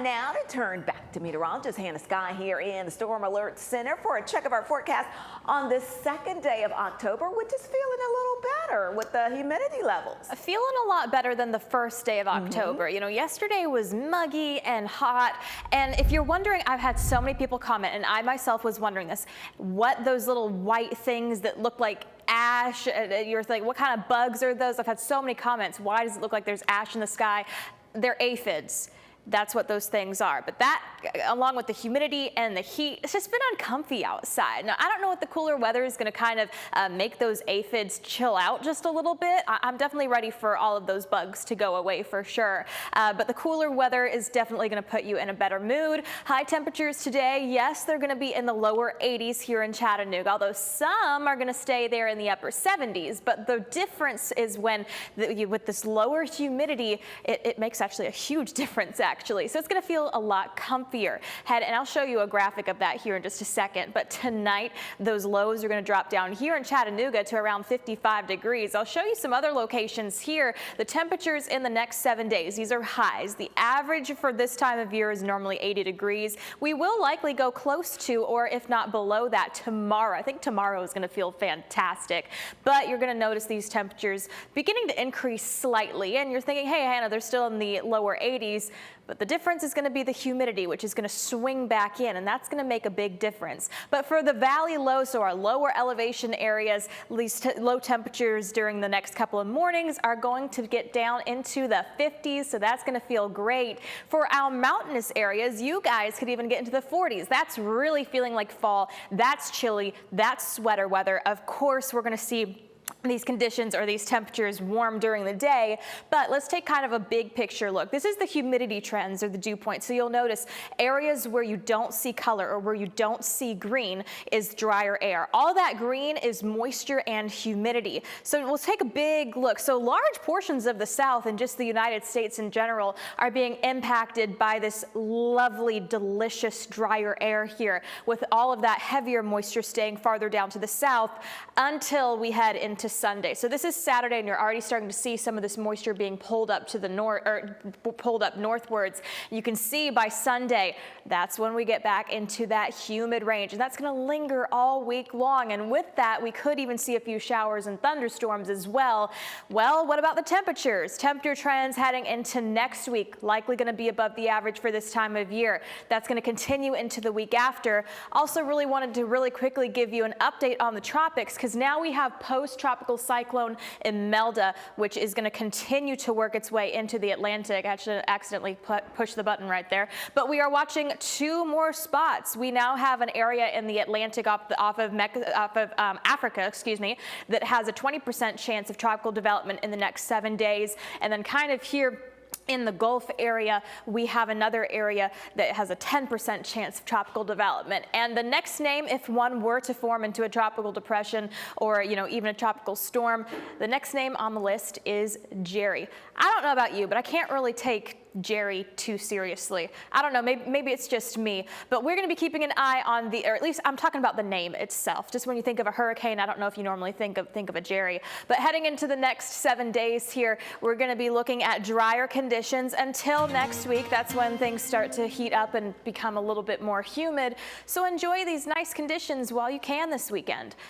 Time now to turn back to meteorologist Skye here in the Storm Alert Center for a check of our forecast on this second day of October, which is feeling a little better with the humidity levels. Feeling a lot better than the first day of October. You know, yesterday was muggy and hot. And if you're wondering, I've had so many people comment, and I myself was wondering this, what those little white things that look like ash, you're like, what kind of bugs are those? I've had so many comments. Why does it look like there's ash in the sky? They're aphids. That's what those things are. But that, along with the humidity and the heat, it's just been uncomfy outside. Now, I don't know what the cooler weather is going to kind of make those aphids chill out just a little bit. I'm definitely ready for all of those bugs to go away for sure. But the cooler weather is definitely going to put you in a better mood. High temperatures today, yes, they're going to be in the lower 80s here in Chattanooga, although some are going to stay there in the upper 70s. But the difference is when, with this lower humidity, it makes actually a huge difference actually. So it's going to feel a lot comfier. And I'll show you a graphic of that here in just a second. But tonight, those lows are going to drop down here in Chattanooga to around 55 degrees. I'll show you some other locations here. The temperatures in the next 7 days, these are highs. The average for this time of year is normally 80 degrees. We will likely go close to, or if not below that, tomorrow. I think tomorrow is going to feel fantastic. But you're going to notice these temperatures beginning to increase slightly. And you're thinking, hey, Hannah, they're still in the lower 80s. But the difference is going to be the humidity, which is going to swing back in, and that's going to make a big difference. But for the valley low, so our lower elevation areas, these low temperatures during the next couple of mornings are going to get down into the 50s, so that's going to feel great. For our mountainous areas, you guys could even get into the 40s. That's really feeling like fall. That's chilly. That's sweater weather. Of course, we're going to see these conditions or these temperatures warm during the day, but let's take kind of a big picture look. This is the humidity trends or the dew point. So you'll notice areas where you don't see color or where you don't see green is drier air. All that green is moisture and humidity. So we'll take a big look. So large portions of the South and just the United States in general are being impacted by this lovely, delicious drier air here, with all of that heavier moisture staying farther down to the south until we head into Sunday. So this is Saturday, and you're already starting to see some of this moisture being pulled up to the north, or pulled up northwards. You can see by Sunday, that's when we get back into that humid range, and that's going to linger all week long. And with that, we could even see a few showers and thunderstorms as well. Well, what about the temperatures? Temperature trends heading into next week, likely going to be above the average for this time of year. That's going to continue into the week after. Also really wanted to really quickly give you an update on the tropics, because now we have post-tropical cyclone Imelda, which is going to continue to work its way into the Atlantic. I should accidentally push the button right there. But we are watching two more spots. We now have an area in the Atlantic off of Africa, excuse me, that has a 20% chance of tropical development in the next 7 days. And then kind of here in the Gulf area, we have another area that has a 10% chance of tropical development. And the next name, if one were to form into a tropical depression or, you know, even a tropical storm, the next name on the list is Jerry. I don't know about you, but I can't really take Jerry too seriously. I don't know, maybe it's just me, but we're going to be keeping an eye on the, or at least I'm talking about the name itself. Just when you think of a hurricane, I don't know if you normally think of a Jerry, but heading into the next 7 days here, we're going to be looking at drier conditions until next week. That's when things start to heat up and become a little bit more humid. So enjoy these nice conditions while you can this weekend.